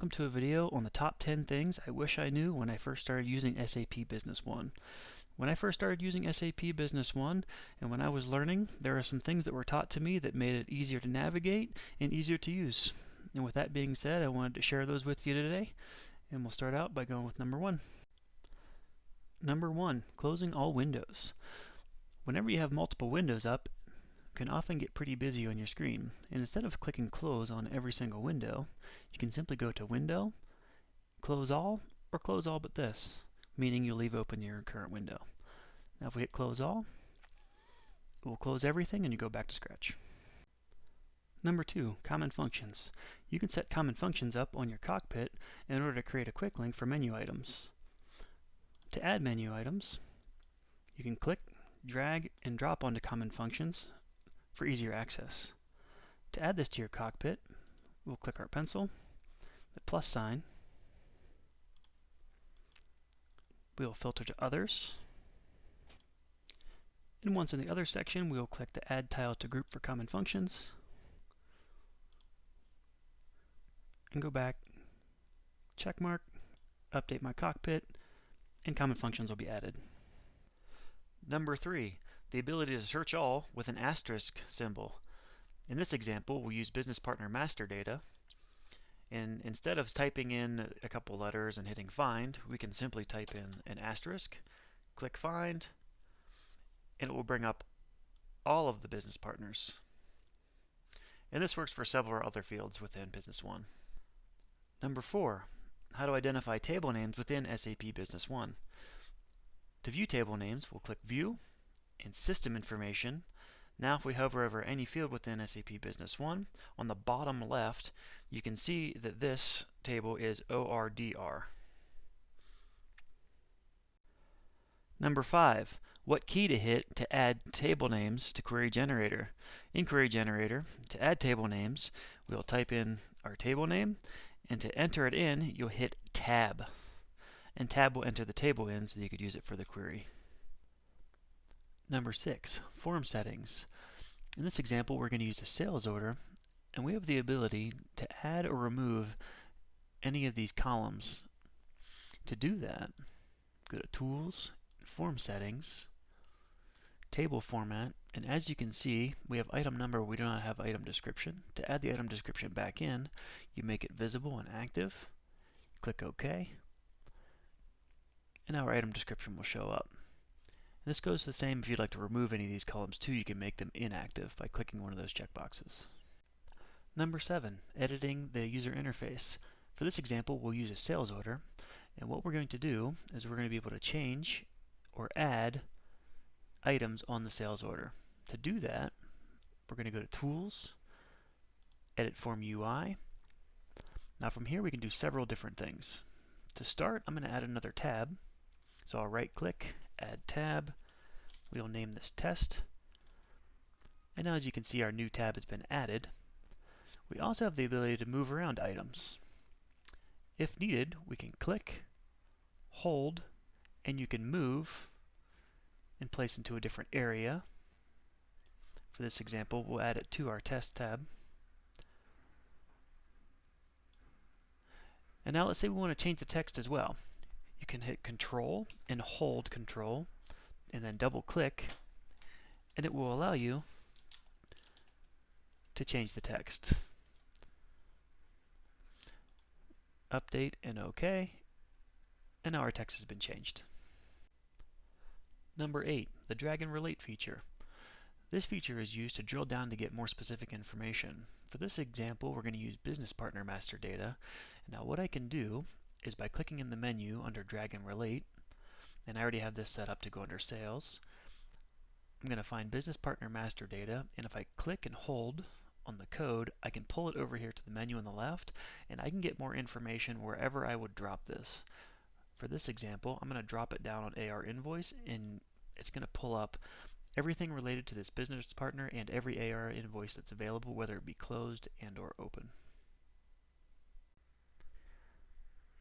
welcome to a video on the top 10 things I wish I knew when I first started using SAP Business One. When I first started using SAP Business One and when I was learning, there are some things that were taught to me that made it easier to navigate and easier to use. And with that being said, I wanted to share those with you today, and we'll start out by going with number one. Number one, closing all windows. Whenever you have multiple windows up, can often get pretty busy on your screen, and instead of clicking close on every single window, you can simply go to Window, Close All, or Close All but this, meaning you'll leave open your current window. Now if we hit Close All, it will close everything and you go back to scratch. Number two, common functions. You can set common functions up on your cockpit in order to create a quick link for menu items. To add menu items, you can click, drag, and drop onto common functions for easier access. To add this to your cockpit, we'll click our pencil, the plus sign, we'll filter to Others, and once in the Other section, we'll click the Add Tile to Group for Common Functions, and go back, check mark, update my cockpit, and common functions will be added. Number three, the ability to search all with an asterisk symbol. In this example, we'll use business partner master data, and instead of typing in a couple letters and hitting find, we can simply type in an asterisk, click find, and it will bring up all of the business partners. And this works for several other fields within Business One. Number four, how to identify table names within SAP Business One. To view table names, we'll click View and System Information. Now if we hover over any field within SAP Business One, on the bottom left, you can see that this table is ORDR. Number five, what key to hit to add table names to Query Generator. In Query Generator, to add table names, we'll type in our table name, and to enter it in, you'll hit Tab. And Tab will enter the table in so you could use it for the query. Number six, form settings. In this example, we're going to use a sales order, and we have the ability to add or remove any of these columns. To do that, go to Tools, Form Settings, Table Format, and as you can see, we have item number, we do not have item description. To add the item description back in, you make it visible and active, click OK, and now our item description will show up. And this goes the same if you'd like to remove any of these columns too. You can make them inactive by clicking one of those checkboxes. Number seven, editing the user interface. For this example, we'll use a sales order, and what we're going to do is we're going to be able to change or add items on the sales order. To do that, we're going to go to Tools, Edit Form UI. Now from here we can do several different things. To start, I'm going to add another tab. So I'll right click, add tab, we'll name this test, and now as you can see our new tab has been added. We also have the ability to move around items. If needed, we can click, hold, and you can move and place into a different area. For this example, we'll add it to our test tab. And now let's say we want to change the text as well. You can hit Control and hold Control and then double click, and it will allow you to change the text. Update and OK, and now our text has been changed. Number 8, the Drag and Relate feature. This feature is used to drill down to get more specific information. For this example, we're going to use business partner master data. Now what I can do is by clicking in the menu under Drag and Relate, and I already have this set up to go under Sales, I'm going to find Business Partner Master Data, and if I click and hold on the code, I can pull it over here to the menu on the left, and I can get more information wherever I would drop this. For this example, I'm going to drop it down on AR invoice, and it's going to pull up everything related to this business partner and every AR invoice that's available, whether it be closed and or open.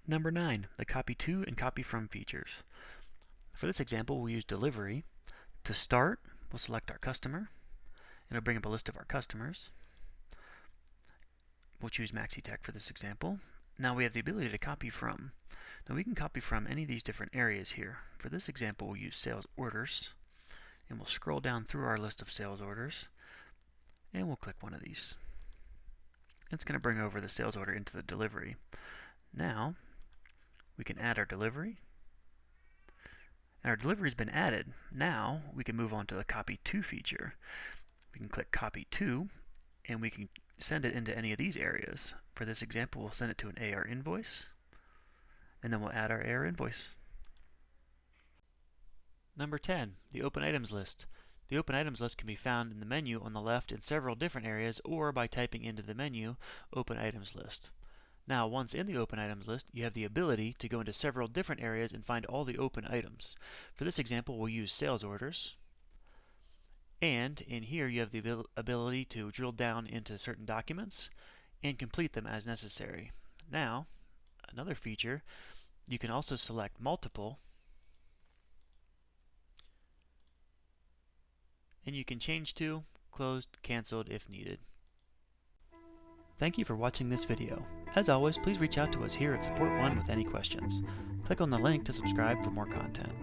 Number 9, the copy to and copy from features. For this example, we'll use delivery. To start, we'll select our customer, and it'll bring up a list of our customers. We'll choose MaxiTech for this example, Now we have the ability to copy from. Now we can copy from any of these different areas here. For this example, we'll use sales orders, and we'll scroll down through our list of sales orders, and we'll click one of these. It's going to bring over the sales order into the delivery. Now we can add our delivery, and our delivery has been added. Now we can move on to the copy to feature. We can click copy to, and we can send it into any of these areas. For this example, we'll send it to an AR invoice, and then we'll add our AR invoice. Number 10, the Open Items list. The Open Items list can be found in the menu on the left in several different areas, or by typing into the menu, Open Items list. Now, once in the Open Items list, you have the ability to go into several different areas and find all the open items. For this example, we'll use sales orders. And in here, you have the ability to drill down into certain documents and complete them as necessary. Now, another feature, you can also select multiple, and you can change to closed, canceled if needed. Thank you for watching this video. As always, please reach out to us here at Support One with any questions. Click on the link to subscribe for more content.